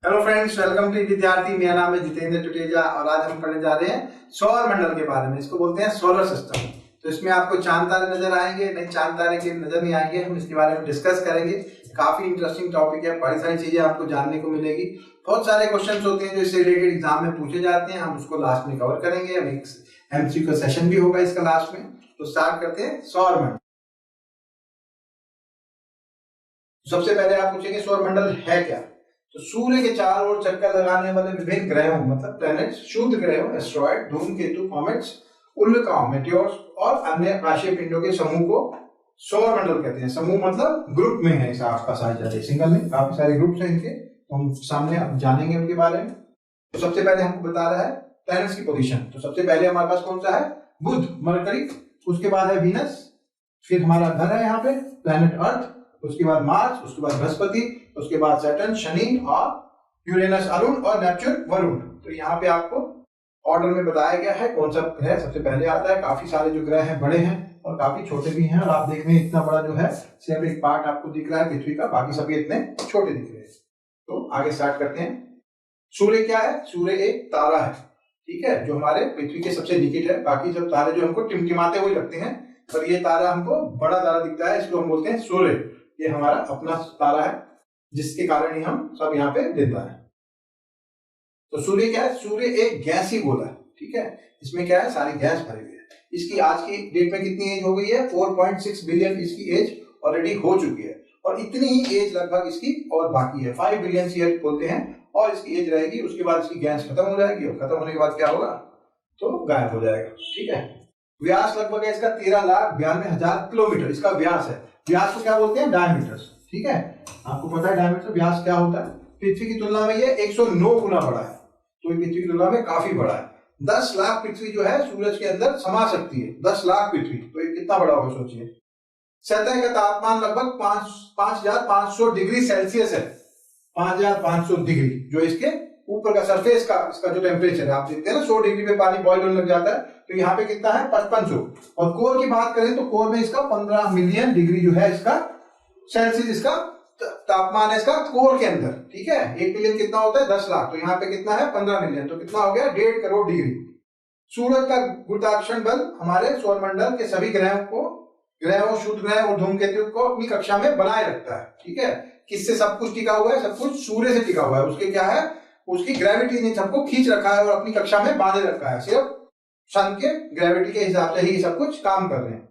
Hello friends, welcome to विद्यार्थी। मेरा नाम है जितेंद्र टुटेजा और आज हम पढ़ने जा रहे हैं सौर मंडल के बारे में। इसको बोलते हैं सोलर सिस्टम। तो इसमें आपको चांद तारे नजर आएंगे, नहीं चांद तारे के नजर नहीं आएंगे। हम इसके बारे में डिस्कस करेंगे। काफी इंटरेस्टिंग टॉपिक है, बड़ी सारी चीजें आपको जानने को मिलेगी। बहुत सारे क्वेश्चंस होते हैं जो इससे रिलेटेड एग्जाम में पूछे जाते हैं, हम उसको लास्ट में कवर करेंगे। हम एक एमसीक्यू का सेशन भी होगा इसका लास्ट में। तो स्टार्ट करते हैं सौर मंडल। सबसे पहले आप पूछेंगे सौर मंडल है क्या। तो सूर्य के चारों ओर चक्कर लगाने वाले विभिन्न ग्रहों मतलब प्लैनेट्स, शुद्ध ग्रहों, एस्ट्रॉइड, धूमकेतु, कॉमेट्स, उल्काओं, मेटियोर्स और अन्य आकाशीय पिंडों के समूह को सौर मंडल कहते हैं। समूह मतलब ग्रुप में है, इसका आपका साइज जाते सिंगल नहीं, काफी सारे ग्रुप्स हैं इनके। तो हम सामने अब जानेंगे उनके बारे में। तो सबसे पहले हमको बता रहा है प्लैनेट्स की पोजीशन। तो सबसे पहले हमारे पास कौन सा है? बुध, मरकरी। उसके बाद है वीनस, फिर हमारा घर है यहाँ पे प्लैनेट अर्थ, उसके बाद मार्स, उसके बाद बृहस्पति, उसके बाद सैटर्न, शनि और यूरेनस अरुण और नेपच्यून वरुण। तो यहाँ पे आपको ऑर्डर में बताया गया है कौन सा ग्रह सबसे पहले आता है। काफी सारे जो ग्रह हैं बड़े हैं और काफी छोटे भी हैं। और आप देख रहे हैं इतना बड़ा जो है सिर्फ एक पार्ट आपको दिख रहा है पृथ्वी का, बाकी सभी इतने छोटे दिख रहे हैं। तो आगे स्टार्ट करते हैं। सूर्य क्या है? सूर्य एक तारा है, ठीक है, जो हमारे पृथ्वी के सबसे निकट है। बाकी सब तारे जो हमको टिमटिमाते हुए लगते हैं, पर ये तारा हमको बड़ा तारा दिखता है, इसको हम बोलते हैं सूर्य। ये हमारा अपना तारा है जिसके कारण ही हम सब यहाँ पे देता है। तो सूर्य क्या है? सूर्य एक गैसीय गोला है, ठीक है। इसमें क्या है? सारी गैस भरी हुई है। इसकी आज की डेट में कितनी एज हो गई है? 4.6 बिलियन इसकी एज ऑलरेडी हो चुकी है। और इतनी ही एज लगभग इसकी और बाकी है, 5 बिलियन ईयर बोलते हैं। और इसकी एज रहेगी, उसके बाद इसकी गैस खत्म हो जाएगी और खत्म होने के बाद क्या होगा? तो गायब हो जाएगा, ठीक है। व्यास लगभग है इसका 13,92,000 किलोमीटर इसका व्यास है। व्यास को क्या बोलते हैं? डायमीटर, ठीक है। आपको पता है डायमीटर व्यास क्या होता है। पृथ्वी की तुलना में ये 109 गुना बड़ा है, तो ये पृथ्वी की तुलना में काफी बड़ा है। 10 लाख पृथ्वी जो है सूरज के अंदर समा सकती है, 10 लाख पृथ्वी। तो ये कितना बड़ा होगा सोचिए। सतह का तापमान लगभग 5,500 डिग्री सेल्सियस है। 5,500 डिग्री जो इसके ऊपर का सरफेस का इसका जो टेम्परेचर है, आप देखते हैं ना 100 डिग्री पे पानी बॉइल होने लग जाता है, तो यहाँ पे कितना है? 5500। और कोर की बात करें तो कोर में इसका 15 मिलियन डिग्री जो है इसका सेल्सियस इसका तापमान है इसका कोर के अंदर, ठीक है। 1 मिलियन कितना होता है? 10 लाख। तो यहाँ पे कितना है? 15 मिलियन। तो कितना हो गया? 1.5 करोड़ डिग्री। सूरज का गुरुत्वाकर्षण बल हमारे सौरमंडल के सभी ग्रहों, शुद्ध ग्रह और धूमकेतु को अपनी कक्षा में बनाए रखता है, ठीक है। किससे सब कुछ टिका हुआ है? सब कुछ सूर्य से टिका हुआ है। उसके क्या है? उसकी ग्रेविटी ने सबको खींच रखा है और अपनी कक्षा में बांधे रखा है। सिर्फ सन के ग्रेविटी के हिसाब से ही सब कुछ काम कर रहे हैं,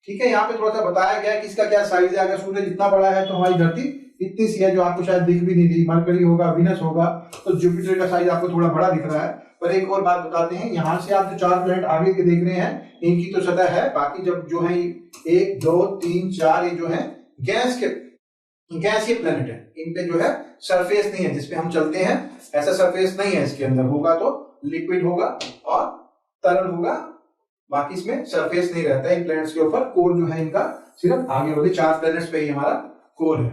ठीक है। यहाँ पे थोड़ा सा बताया गया है कि इसका क्या साइज है। अगर सूर्य जितना बड़ा है तो हमारी धरती इतनी सी है, जो आपको शायद दिख भी नहीं रही। मरकरी होगा, वीनस होगा, तो जुपिटर का साइज आपको थोड़ा बड़ा दिख रहा है। पर एक और बात बताते हैं, यहाँ से आप जो 4 प्लैनेट आगे के देख रहे हैं, इनकी तो सतह है। बाकी जब जो है 1, 2, 3, 4 ये जो है गैसीय प्लैनेट है, इन पे जो है सरफेस नहीं है जिसपे हम चलते हैं। ऐसा सरफेस नहीं है इसके अंदर। होगा तो लिक्विड होगा और तरल होगा, बाकी इसमें सरफेस नहीं रहता है इन प्लैनेट्स के ऊपर। कोर जो है इनका सिर्फ आगे वाले 4 प्लैनेट्स पे ही हमारा कोर है।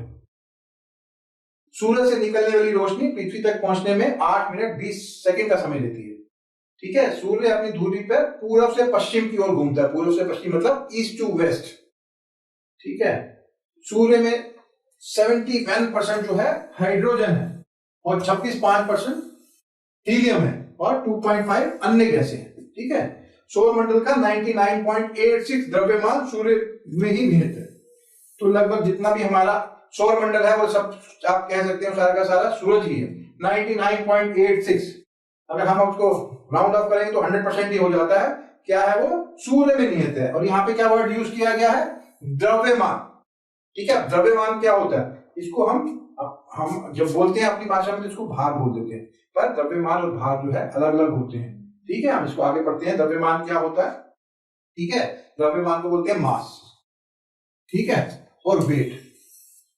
सूरज से निकलने वाली रोशनी पृथ्वी तक पहुंचने में 8 मिनट 20 सेकंड का समय लेती है, ठीक है। सूर्य अपनी धुरी पर पूर्व से पश्चिम की ओर घूमता है। पूर्व से पश्चिम मतलब ईस्ट टू वेस्ट, ठीक है। सूर्य में 71% जो है हाइड्रोजन है और 26.5% हीलियम है और 2.5 अन्य गैसें हैं, ठीक है। सौरमंडल का 99.86 द्रव्यमान सूर्य में ही निहित है। तो लगभग जितना भी हमारा सौरमंडल है वो सब आप कह सकते हैं सारा का सारा सूरज ही है। 99.86 अगर हम उसको राउंड ऑफ करेंगे तो 100% ही हो जाता है। क्या है वो? सूर्य में निहित है। और यहाँ पे क्या वर्ड यूज किया गया है? द्रव्यमान, ठीक है। द्रव्यमान क्या होता है? इसको हम जब बोलते हैं अपनी भाषा में तो इसको भार बोल देते हैं, पर द्रव्यमान और भार जो है अलग अलग होते हैं, ठीक है। हम इसको आगे पढ़ते हैं। द्रव्यमान क्या होता है, ठीक है। द्रव्यमान को बोलते हैं मास, ठीक है, और वेट।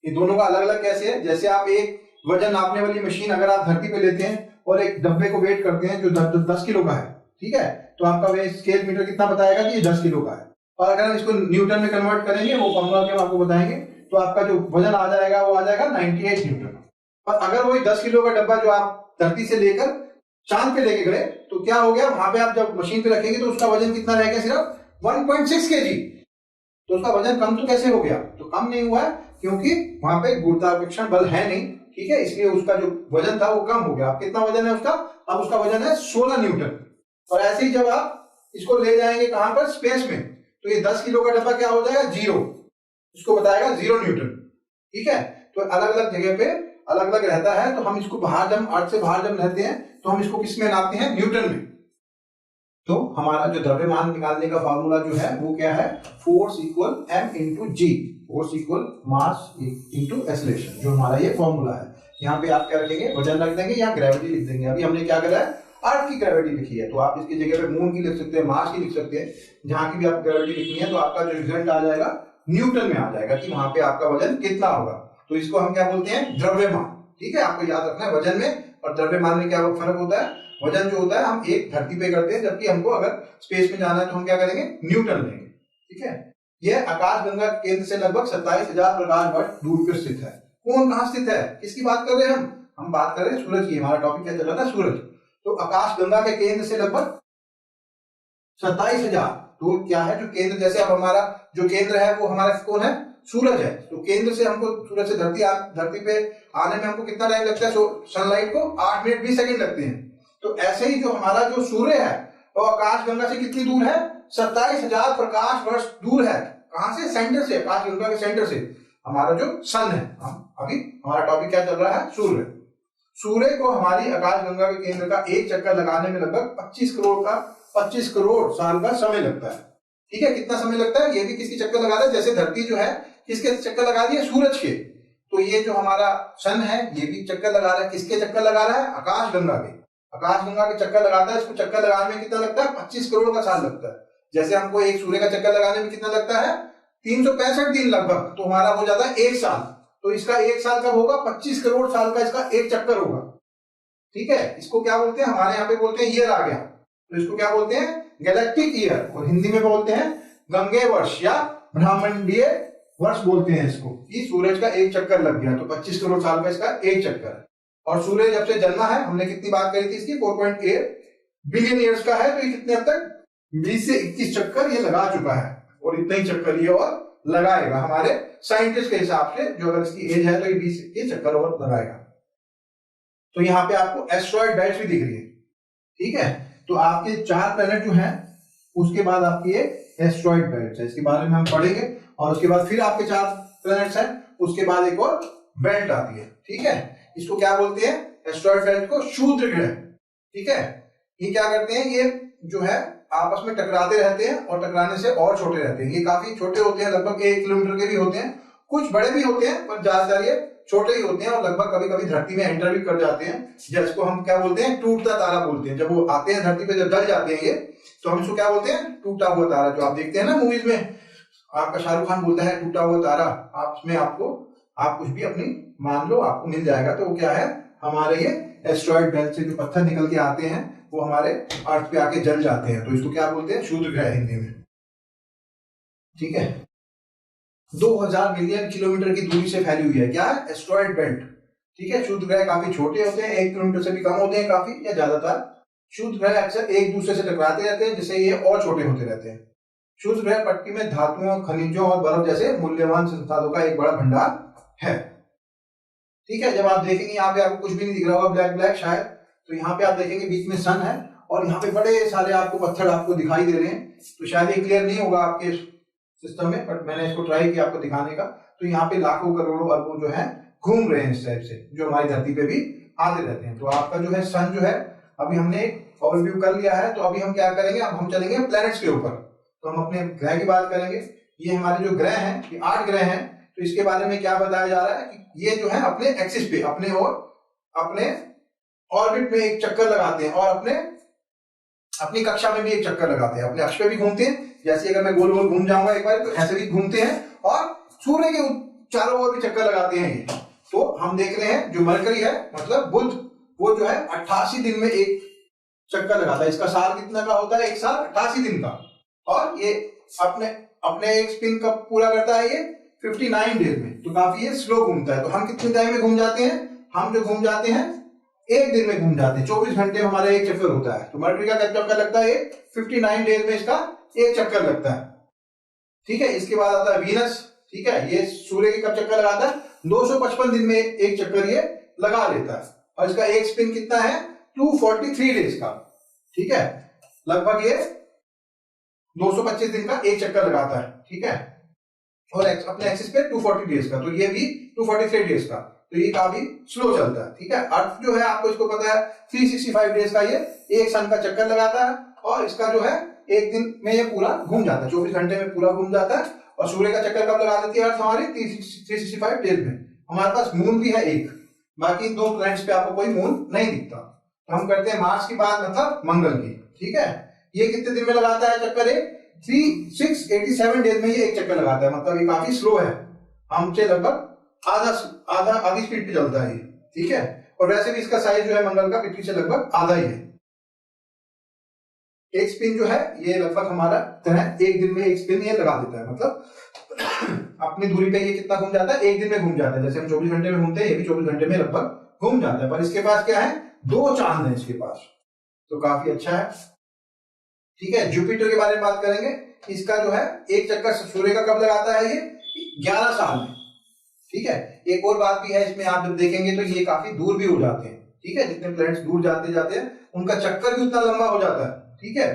ये दोनों का अलग अलग कैसे है? जैसे आप एक वजन नापने वाली मशीन अगर आप धरती पे लेते हैं और एक डब्बे को वेट करते हैं जो 10 किलो का है, ठीक है, तो आपका वे स्केल मीटर कितना बताएगा कि ये 10 किलो का है। और अगर हम इसको न्यूटन में कन्वर्ट करेंगे, वो फॉर्मूला के हम आपको बताएंगे, तो आपका जो वजन आ जाएगा वो आ जाएगा 98 न्यूटन। और अगर वही 10 किलो का डब्बा जो आप धरती से लेकर चांद पे लेके गए तो क्या हो गया? वहां पे आप जब मशीन पे रखेंगे तो उसका वजन कितना रहेगा? सिर्फ 1.6 kg। तो उसका वजन कम तो कैसे हो गया? तो कम नहीं हुआ है क्योंकि वहां पे गुरुत्वाकर्षण बल है नहीं, ठीक है, इसलिए उसका जो वजन था वो कम हो गया। अब कितना वजन है उसका? अब उसका वजन है 16 न्यूटन। और ऐसे ही जब आप इसको ले जाएंगे कहां पर? स्पेस में, तो ये 10 किलो का डब्बा क्या हो जाएगा? 0, इसको बताएगा 0 न्यूटन। ठीक है, तो अलग अलग जगह पे अलग अलग रहता है, तो हम इसको बाहर जब अर्थ से बाहर जब रहते हैं तो हम इसको किस में नापते हैं? न्यूटन में। तो हमारा जो द्रव्यमान निकालने का फार्मूला जो है वो क्या है? Force equal m into G, force equal mass into acceleration, जो हमारा ये फॉर्मूला है। यहाँ पे आप क्या रखेंगे? वजन रख देंगे या ग्रेविटी लिख देंगे। अभी हमने क्या करा है? अर्थ की ग्रेविटी लिखी है, तो आप इसकी जगह पे मून की लिख सकते हैं, मास की लिख सकते हैं, जहां की भी आप ग्रेविटी लिखनी है, तो आपका जो रिजल्ट आ जाएगा न्यूटन में आ जाएगा कि वहां पे आपका वजन कितना होगा। तो इसको हम क्या बोलते हैं? द्रव्यमान। ठीक है, आपको याद रखना है वजन में और द्रव्यमान में क्या फर्क होता है। वजन जो होता है हम एक धरती पे करते हैं, जबकि हमको अगर स्पेस में जाना है तो हम क्या करेंगे? न्यूटन लेंगे। ठीक है, यह आकाशगंगा के केंद्र से लगभग 27,000 प्रकाश वर्ष दूर पर स्थित है। कौन कहां स्थित है? किसकी बात कर रहे हैं हम बात कर रहे हैं सूरज की। हमारा टॉपिक क्या चल रहा था? सूरज। तो आकाशगंगा के केंद्र से लगभग 27,000। तो क्या है जो केंद्र, जैसे अब हमारा जो केंद्र है वो हमारा कौन है? सूरज है। तो केंद्र से हमको सूरज से धरती पे आने में हमको कितना टाइम लगता है? सनलाइट को 8 मिनट 20 सेकंड लगते हैं। तो ऐसे ही जो हमारा जो सूर्य है वो आकाशगंगा से कितनी दूर है? 27,000 प्रकाश वर्ष दूर है। कहां से? सेंटर से, आकाशगंगा के सेंटर से हमारा जो सन है। अभी हमारा टॉपिक क्या चल रहा है? सूर्य। सूर्य को हमारी आकाशगंगा के केंद्र का एक चक्कर लगाने में लगभग 25 करोड़ साल का समय लगता है। ठीक है, कितना समय लगता है? ये भी किसकी चक्कर लगा रहा है? जैसे धरती जो है किसके चक्कर लगा रही है? सूरज के। तो ये जो हमारा सन है ये भी चक्कर लगा रहा है। किसके चक्कर लगा रहा है? आकाशगंगा के। आकाशगंगा के चक्कर लगाता है। इसको चक्कर लगाने में कितना लगता है? 25 करोड़ का साल लगता है। जैसे हमको एक सूर्य का चक्कर लगाने में कितना लगता है? 365 दिन लगभग। तो हमारा हो जाता है 1 साल। तो इसका 1 साल कब होगा? 25 करोड़ साल का इसका एक चक्कर होगा। ठीक है, इसको क्या बोलते हैं? हमारे यहाँ पे बोलते हैं ईयर आ गया, तो इसको क्या बोलते हैं? Galactic year. और हिंदी में बोलते हैं गंगे वर्ष या ब्रह्मांडीय वर्ष बोलते हैं इसको, कि सूरज का एक चक्कर लग गया। तो 25 करोड़ साल का इसका एक चक्कर है। और सूर्य जब से जन्मा है, हमने कितनी बात करी थी इसकी? 4.8 बिलियन ईयर्स का है। तो ये कितने अब तक 20 से 21 चक्कर ये लगा चुका है, और इतना ही चक्कर ये और लगाएगा हमारे साइंटिस्ट के हिसाब से। जो अगर इसकी एज है तो ये 20 के चक्कर और लगाएगा। तो यहाँ पे आपको एस्ट्रॉइड बेल्ट भी दिख रही है। ठीक है, तो आपके 4 प्लैनेट जो हैं, उसके बाद आपकी एक एस्ट्रॉइड बेल्ट है, इसके बारे में हम पढ़ेंगे। और उसके बाद फिर आपके 4 प्लैनेट्स हैं, उसके बाद एक और बेल्ट आती है। ठीक है, इसको क्या बोलते हैं? एस्ट्रॉइड बेल्ट को क्षुद्र ग्रह। ठीक है, ये क्या करते हैं? ये जो है आपस में टकराते रहते हैं और टकराने से और छोटे रहते हैं। ये काफी छोटे होते हैं, लगभग 1 किलोमीटर के भी होते हैं, कुछ बड़े भी होते हैं, पर ज्यादातर ये छोटे ही होते हैं। और लगभग कभी कभी धरती में एंटर भी कर जाते हैं, जिसको हम क्या बोलते हैं? टूटता तारा बोलते हैं। जब वो आते हैं धरती पे, जब गल जाते हैं ये, तो हम इसको क्या बोलते हैं? टूटा हुआ तारा। जो आप देखते हैं ना मूवीज में, आपका शाहरुख खान बोलता है टूटा हुआ तारा। आप उसमें आप कुछ भी अपनी मान लो, आपको मिल जाएगा। तो वो क्या है? हमारे ये एस्ट्रॉइड बेल्ट से जो पत्थर निकल के आते हैं वो हमारे अर्थ पे आके जल जाते हैं। तो इसको क्या बोलते हैं? क्षुद्र ग्रह हिंदी में। ठीक है, 2000 मिलियन किलोमीटर की दूरी से फैली हुई है। क्या है? Asteroid belt. ठीक है, क्षुद्र ग्रह काफी छोटे होते हैं, 1 किलोमीटर से भी कम होते हैं काफी, या ज्यादातर। क्षुद्र ग्रह अक्सर एक दूसरे से टकराते रहते हैं, जिससे ये और छोटे होते रहते हैं। क्षुद्र ग्रह पट्टी में धातुओं, खनिजों और बर्फ जैसे मूल्यवान संसाधनों का एक बड़ा भंडार है। ठीक है, जब आप देखेंगे यहाँ पे आपको कुछ भी नहीं दिख रहा होगा, ब्लैक ब्लैक शायद, तो यहाँ पे आप देखेंगे बीच में सन है और यहाँ पे बड़े सारे आपको पत्थर आपको दिखाई दे रहे हैं। तो शायद ये क्लियर नहीं होगा आपके सिस्टम में, बट मैंने इसको ट्राई किया आपको दिखाने का। तो यहाँ पे लाखों करोड़ों अरबों जो है घूम रहे हैं इस टाइप से, जो हमारी धरती पे भी आते रहते हैं। तो आपका जो है सन जो है, अभी हमने एक ओवरव्यू कर लिया है। तो अभी हम क्या करेंगे? अब हम चलेंगे प्लैनेट्स के ऊपर। तो हम अपने ग्रह की बात करेंगे। ये हमारे जो ग्रह हैं, ये 8 ग्रह हैं। तो इसके बारे में क्या बताया जा रहा है कि ये जो है अपने एक्सिस पे, अपने ऑर्बिट में एक चक्कर लगाते हैं, और अपनी कक्षा में भी एक चक्कर लगाते हैं, अपने अक्ष पे भी घूमते हैं। जैसे अगर मैं गोल गोल घूम जाऊंगा एक बार, तो ऐसे भी घूमते हैं, और सूर्य के चारों ओर भी चक्कर लगाते हैं ये। तो हम देख रहे हैं जो मरकरी है, मतलब बुध, वो जो है 88 दिन में एक चक्कर लगाता है। इसका साल कितना का होता है? 1 साल 88 दिन का। और ये अपने एक स्पिन कब पूरा करता है? ये 59 डेज में। तो काफी ये स्लो घूमता है। तो हम कितने टाइम में घूम जाते हैं? हम जो घूम जाते हैं 1 दिन में घूम जाते हैं। 24 घंटे में हमारा एक चक्कर होता है। तो मर्करी का चक्कर लगता है 59 डेज में, इसका एक चक्कर लगता है। ठीक है, इसके बाद आता है वीनस। ठीक है, ये सूर्य के कब चक्कर लगाता है? 255 दिन में एक चक्कर ये लगा लेता है और इसका एक स्पिन कितना है 243 डेज का, ठीक है, लगभग ये 225 दिन का एक चक्कर लगाता है, ठीक है, और अपने एक्सिस पे 240 डेज का, तो ये भी 243 डेज का, तो ये काफी स्लो चलता है, ठीक है। अर्थ जो है आपको इसको पता है 365 डेज का ये एक सन का चक्कर लगाता है और इसका जो है एक दिन में ये पूरा घूम जाता है, 24 घंटे में पूरा घूम जाता है। और सूर्य का चक्कर कब लगा देती है अर्थ हमारी 365 डेज में। हमारे पास मून भी है एक, बाकी दो प्लैनेट्स पे आपको कोई मून नहीं दिखता। तो हम करते हैं मार्स की बात, मतलब मंगल की, ठीक है। ये कितने दिन में लगाता है चक्कर? 687 डेज में ये एक चक्कर लगाता है, मतलब ये काफी स्लो है, हमसे लगभग आधी स्पीड पे चलता है ये, ठीक है। और वैसे भी इसका साइज जो है मंगल का पृथ्वी से लगभग आधा ही है। एक स्पिन जो है ये लगभग हमारा एक दिन में एक स्पिन ये लगा देता है, मतलब अपनी दूरी पे ये कितना घूम जाता है, एक दिन में घूम जाता है। जैसे हम 24 घंटे में घूमते हैं, ये भी 24 घंटे में लगभग घूम जाता है। पर इसके पास क्या है, 2 चांद है इसके पास, तो काफी अच्छा है, ठीक है। जुपिटर के बारे में बात करेंगे। इसका जो है एक चक्कर सूर्य का कब लगाता है, ये 11 साल में, ठीक है। एक और बात भी है इसमें, आप जब देखेंगे तो ये काफी दूर भी हो जाते हैं, ठीक है। जितने प्लैनेट्स दूर जाते जाते हैं उनका चक्कर भी उतना लंबा हो जाता है, ठीक है।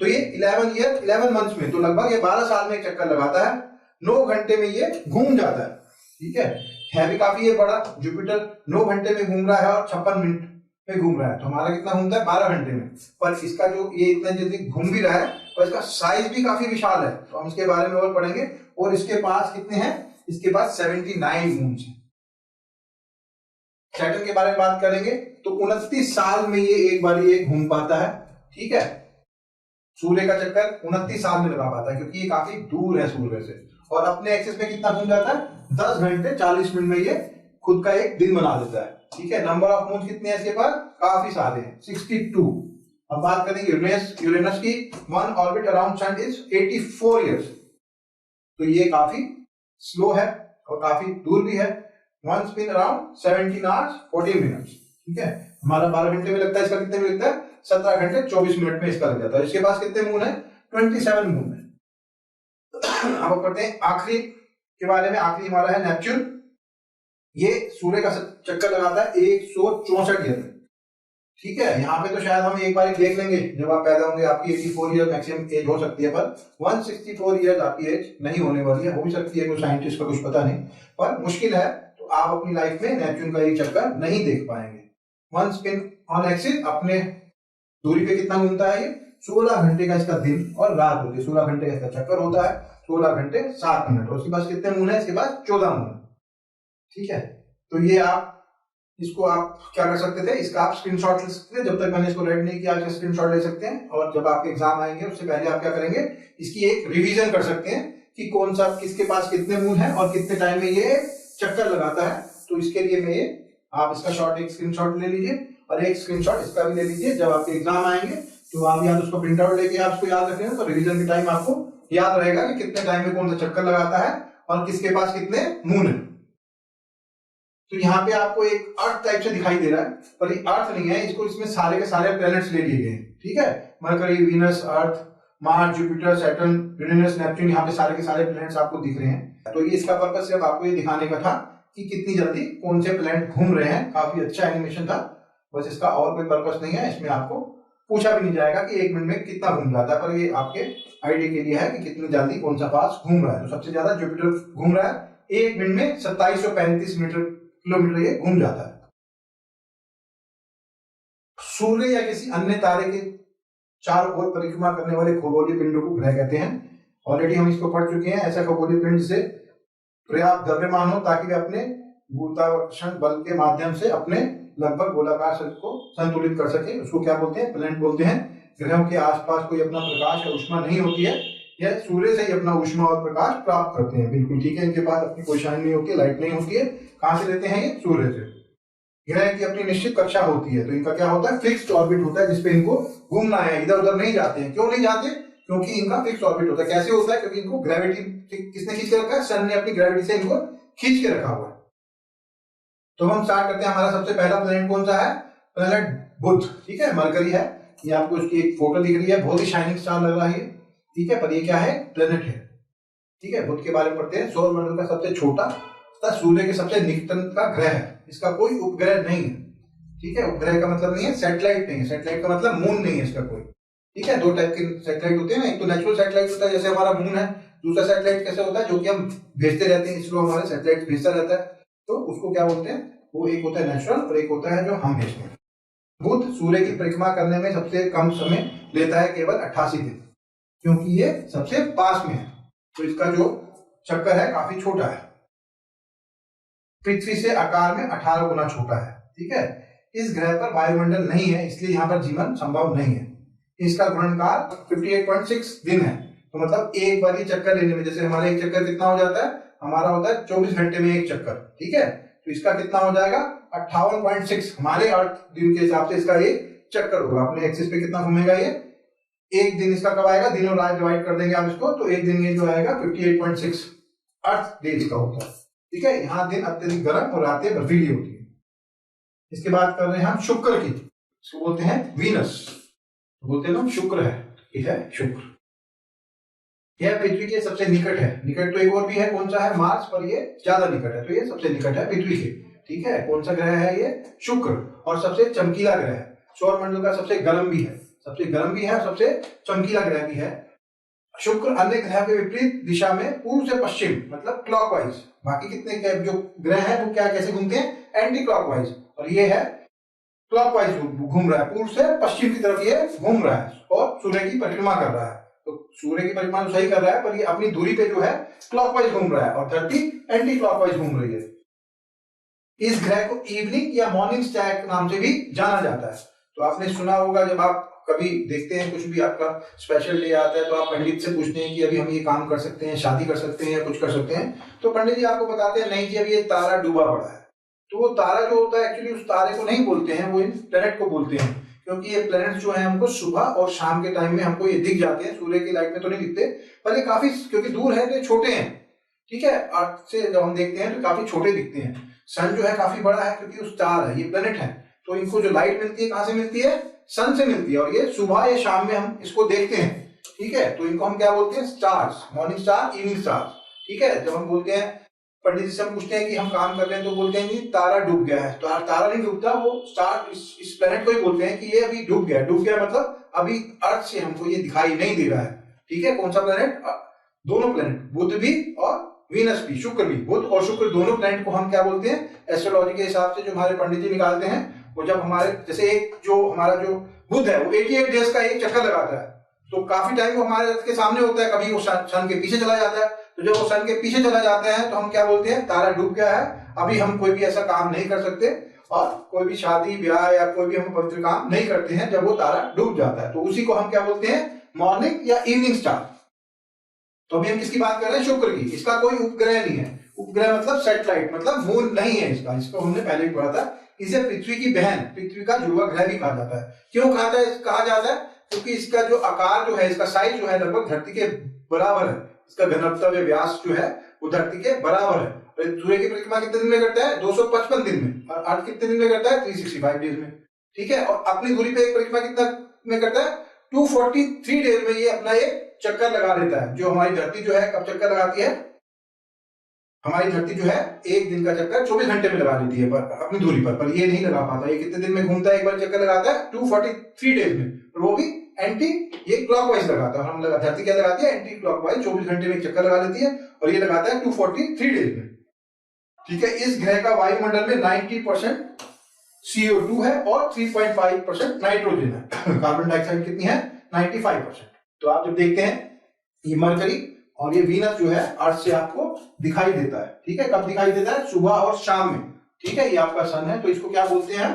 तो ये 11 मंथ्स में, तो लगभग ये 12 साल में एक चक्कर लगाता है, 9 घंटे में ये घूम जाता है, ठीक है भी काफी ये बड़ा। जुपिटर 9 घंटे में घूम रहा है और 56 मिनट में घूम रहा है, तो हमारा कितना घूमता है 12 घंटे में। पर इसका जो ये इतना जल्दी घूम भी रहा है और इसका साइज भी काफी विशाल है, तो हम इसके बारे में और पढ़ेंगे। और इसके पास कितने हैं, इसके पास 79 मून्स हैं। सैटर्न के बारे में बात करेंगे तो 29 साल में ये एक बार ये घूम पाता है, ठीक है। सूर्य का चक्कर 29 साल में लगा पाता है, क्योंकि ये काफी दूर है सूर्य से। और अपने एक्सिस में कितना घूम जाता है, 10 घंटे 40 मिनट में ये खुद का एक दिन बना देता है, ठीक है। नंबर ऑफ मून कितने हैं इसके पास, काफी सारे हैं, 62। अब बात करेंगे यूरेनस की। One orbit around sun is 84 years, तो ये काफी स्लो है और काफी दूर भी है। One spin around 17 hours 40 minutes, ठीक है। हमारा 12 घंटे में लगता है, इसका कितने में लगता है 17 घंटे 24 मिनट में इसका लग जाता है। इसके पास कितने मून है, 27 मून है। अब पढ़ते हैं आखिरी के बारे में। आखिरी हमारा है नेपच्यून। ये सूर्य का चक्कर लगाता है 164 ईयर में, ठीक है। यहाँ पे तो शायद हम एक बार देख लेंगे, जब आप पैदा होंगे आपकी 84 ईयर मैक्सिमम एज हो सकती है, पर 164 ईयर आपकी एज नहीं होने वाली है। हो भी सकती है, कोई साइंटिस्ट का कुछ पता नहीं, पर मुश्किल है। तो आप अपनी लाइफ में नेपच्यून का एक चक्कर नहीं देख पाएंगे। वन स्पिन ऑन एक्सिस, अपने दूरी पे कितना घूमता है ये, 16 घंटे का इसका दिन और रात होती है। 16 घंटे का इसका चक्कर होता है, 16 घंटे 7 मिनट। और उसके पास कितने मून है, इसके पास 14 मून, ठीक है। तो ये आप इसको आप क्या कर सकते थे, इसका आप स्क्रीनशॉट ले सकते थे। जब तक मैंने इसको रेड नहीं किया, आप स्क्रीनशॉट ले सकते हैं। और जब आपके एग्जाम आएंगे उससे पहले आप क्या करेंगे, इसकी एक रिवीजन कर सकते हैं कि कौन सा किसके पास कितने मून है और कितने टाइम में ये चक्कर लगाता है। तो इसके लिए मैं ये आप इसका शॉर्ट एक स्क्रीनशॉट ले लीजिए और एक स्क्रीनशॉट इसका भी ले लीजिए। जब आपके एग्जाम आएंगे तो आप याद उसको प्रिंट आउट लेके आप उसको याद रखेंगे, तो रिवीजन के टाइम आपको याद रहेगा कि कितने टाइम में कौन सा चक्कर लगाता है और किसके पास कितने मून है। तो यहाँ पे आपको एक अर्थ टाइप से दिखाई दे रहा है, पर ये अर्थ नहीं है, इसको इसमें सारे के सारे प्लैनेट्स ले लिए गए हैं, ठीक है। Mercury, Venus, Earth, Mars, Jupiter, Saturn, Uranus, Neptune, यहाँ पे सारे के सारे प्लैनेट्स आपको दिख रहे हैं। तो ये इसका पर्पस सिर्फ आपको ये दिखाने का था कि कितनी जल्दी कौन से प्लैनेट घूम रहे हैं। काफी अच्छा एनिमेशन था, बस इसका और कोई पर्पस नहीं है। इसमें आपको पूछा भी नहीं जाएगा कि एक मिनट में कितना घूम जाता है, पर ये आपके आइडिया के लिए है कि कितनी जल्दी कौन सा पास घूम रहा है। तो सबसे ज्यादा जुपिटर घूम रहा है, एक मिनट में 2735 किलोमीटर ये घूम जाता है। सूर्य या किसी अन्य तारे के चारों ओर परिक्रमा करने वाले खगोलीय पिंडों को ग्रह कहते हैं। ऑलरेडी हम इसको पढ़ चुके हैं। ऐसा खगोलीय पिंड से पर्याप्त द्रव्यमान हो ताकि वे अपने गुरुत्वाकर्षण बल के माध्यम से अपने लगभग गोलाकार शरीर को संतुलित कर सके, उसको क्या बोलते हैं, प्लैनेट बोलते हैं। ग्रहों के आसपास कोई अपना प्रकाश या ऊष्मा नहीं होती है, यह सूर्य से ही अपना ऊष्मा और प्रकाश प्राप्त करते हैं। बिल्कुल ठीक है, इनके पास अपनी कोई शाइन नहीं होती है, लाइट नहीं होती है। कहां से लेते हैं ये, सूर्य से। ग्रह की अपनी निश्चित कक्षा होती है, तो इनका क्या होता है, फिक्स्ड ऑर्बिट होता है जिसपे इनको घूमना है, इधर उधर नहीं जाते हैं। क्यों नहीं जाते, क्योंकि इनका फिक्स्ड ऑर्बिट होता है। कैसे होता है, क्योंकि इनको ग्रेविटी किसने खींच के रखा है, सन ने अपनी ग्रेविटी से इनको खींच के रखा हुआ है। तो हम स्टार्ट करते हैं। हमारा सबसे पहला प्लैनेट कौन सा है, प्लैनेट बुध, ठीक है। मरकरी है, ये आपको इसकी एक फोटो दिख रही है, बहुत ही शाइनिंग स्टार लग रहा है, ठीक है। पर ये क्या है, प्लैनेट है, ठीक है। बुध के बारे में पढ़ते हैं। सौर मंडल का सबसे छोटा तथा सूर्य के सबसे निकटतम का ग्रह है। इसका कोई उपग्रह नहीं है। ठीक है, उपग्रह का मतलब नहीं है सैटेलाइट नहीं है, सैटेलाइट का मतलब मून नहीं है इसका कोई। ठीक है, दो टाइप के सैटेलाइट होते हैं ना, एक तो नेचुरल सैटेलाइट होता है जैसे हमारा मून है, दूसरा सैटेलाइट कैसे होता है जो कि हम भेजते रहते हैं, इसरो हमारे सैटेलाइट भेजता रहता है, तो उसको क्या बोलते हैं, वो एक होता है नेचुरल और एक होता है जो हम भेजते हैं। बुध सूर्य की परिक्रमा करने में सबसे कम समय लेता है, केवल 88 दिन, क्योंकि ये सबसे पास में है, तो इसका जो चक्कर है काफी छोटा है, पृथ्वी से आकार में 18 गुना छोटा है। ठीक है, इस ग्रह पर वायुमंडल नहीं है, इसलिए यहाँ पर जीवन संभव नहीं है। इसका घूर्णनकाल 58.6 दिन है, तो मतलब एक बार ये चक्कर लेने में, जैसे हमारा एक चक्कर कितना हो जाता है, हमारा होता है 24 घंटे में एक चक्कर। ठीक है, तो इसका कितना हो जाएगा 58.6, हमारे 8 दिन के हिसाब से इसका एक चक्कर होगा। अपने एक्सिस पे कितना घूमेगा ये, एक दिन इसका कब आएगा, दिन और रात डिवाइड कर देंगे आप इसको, तो एक दिन ये जो आएगा 58.6 अर्थ डेज का होता है। ठीक है, यहाँ दिन अत्यधिक गर्म और रातें बर्फीली होती है। इसके बाद कर रहे हैं हम शुक्र की, इसको बोलते हैं वीनस, बोलते हैं हम शुक्र है, ये है शुक्र। यह पृथ्वी के सबसे निकट है, निकट तो एक और भी है, कौन सा है, मार्स, पर ये ज्यादा निकट है, तो ये सबसे निकट है पृथ्वी के। ठीक है, कौन सा ग्रह है ये, शुक्र, और सबसे चमकीला ग्रह है, सौरमंडल का सबसे गर्म भी है, सबसे गर्म भी है, सबसे चमकीला ग्रह भी है। शुक्र अन्य ग्रह के विपरीत दिशा में पूर्व से पश्चिम मतलब क्लॉकवाइज, बाकी कितने जो ग्रह हैं वो क्या कैसे घूमते हैं, एंटी क्लॉकवाइज, और ये है क्लॉकवाइज घूम रहा है, पूर्व से पश्चिम की तरफ ये घूम रहा है और सूर्य की परिक्रमा कर रहा है। तो सूर्य की परिक्रमा तो सही कर रहा है, पर ये अपनी दूरी पे जो है क्लॉकवाइज घूम रहा है और धरती एंटी क्लॉकवाइज घूम रही है। इस ग्रह को इवनिंग या मॉर्निंग स्टार नाम से भी जाना जाता है। तो आपने सुना होगा, जब आप कभी देखते हैं कुछ भी आपका स्पेशल डे आता है, तो आप पंडित से पूछते हैं कि अभी हम ये काम कर सकते हैं, शादी कर सकते हैं, कुछ कर सकते हैं, तो पंडित जी आपको बताते हैं नहीं जी अभी ये तारा डूबा पड़ा है। तो वो तारा जो होता है एक्चुअली उस तारे को नहीं बोलते हैं, वो इन प्लैनेट को बोलते हैं, क्योंकि ये प्लैनेट जो है हमको सुबह और शाम के टाइम में हमको ये दिख जाते हैं, सूर्य की लाइट में तो नहीं दिखते, पर ये काफी क्योंकि दूर है तो ये छोटे हैं। ठीक है, अर्थ से जब हम देखते हैं तो काफी छोटे दिखते हैं। सन जो है काफी बड़ा है क्योंकि उस स्टार है, ये प्लैनेट है, तो इनको जो लाइट मिलती है कहां से मिलती है, सन से मिलती है, और ये सुबह या शाम में हम इसको देखते हैं। ठीक है, तो इनको हम क्या बोलते हैं, stars, morning star, evening star. ठीक है, जब हम बोलते हैं पंडित जी से हम पूछते हैं कि हम काम कर रहे हैं, तो बोलते हैं कि तारा डूब गया है, तो तारा नहीं डूबता, वो स्टार इस प्लेनेट को ही बोलते हैं कि ये अभी डूब गया। डूब गया मतलब अभी अर्थ से हमको ये दिखाई नहीं दे रहा है। ठीक है, कौन सा प्लेनेट, दोनों प्लेनेट, बुध भी और वीनस भी, शुक्र भी, बुध और शुक्र दोनों प्लेनेट को हम क्या बोलते हैं, एस्ट्रोलॉजी के हिसाब से जो हमारे पंडित जी निकालते हैं, वो जब हमारे जैसे एक जो हमारा जो बुध है वो 88 डेज का एक चक्कर लगाता है, तो काफी टाइम वो हमारे के सामने होता है, कभी वो सन के पीछे चला जाता है, तो जब वो सन के पीछे चला जाते हैं तो हम क्या बोलते हैं, तारा डूब गया है, अभी हम कोई भी ऐसा काम नहीं कर सकते, और कोई भी शादी ब्याह या कोई भी हम पवित्र काम नहीं करते हैं जब वो तारा डूब जाता है, तो उसी को हम क्या बोलते हैं, मॉर्निंग या इवनिंग स्टार। तो अभी हम किसकी बात कर रहे हैं, शुक्र की। इसका कोई उपग्रह नहीं है, उपग्रह मतलब सैटेलाइट, मतलब मून नहीं है इसका, इसको हमने पहले ही पढ़ा था। इसे पृथ्वी की बहन, पृथ्वी का जुड़वा ग्रह भी कहा जाता है। क्यों कहा जाता है, क्योंकि इसका जो आकार जो है, इसका साइज जो है लगभग धरती के बराबर है, इसका घनत्व या व्यास जो है वो धरती के बराबर है। सूर्य की परिक्रमा कितने दिन में करता है, 255 दिन में, और अर्थ कितने दिन में करता है, 365 डेज में। ठीक है, और अपनी दूरी पे एक परिक्रमा कितना में करता है, 243 डेज में ये अपना एक चक्कर लगा देता है। जो हमारी धरती जो है कब चक्कर लगाती है, हमारी धरती जो है एक दिन का चक्कर 24 घंटे में लगा देती है पर अपनी दूरी पर ये नहीं लगा पाता। ये कितने दिन में घूमता है, एक बार चक्कर लगाता है 243 डेज में, और वो भी एंटी, ये क्लॉकवाइज लगाता है। हम धरती क्या लगाती है, एंटी क्लॉकवाइज, 24 घंटे में चक्कर लगा देती है, और ये लगाता है 243 डेज में। ठीक है, इस ग्रह का वायुमंडल में 90% CO2 है और 3.5% नाइट्रोजन है। कार्बन डाइऑक्साइड कितनी है, 95%। तो आप जब देखते हैं ये मरकरी और ये वीनस जो है अर्थ से आपको दिखाई देता है। ठीक है, कब दिखाई देता है, सुबह और शाम में। ठीक है, ये आपका सन है, तो इसको क्या बोलते हैं,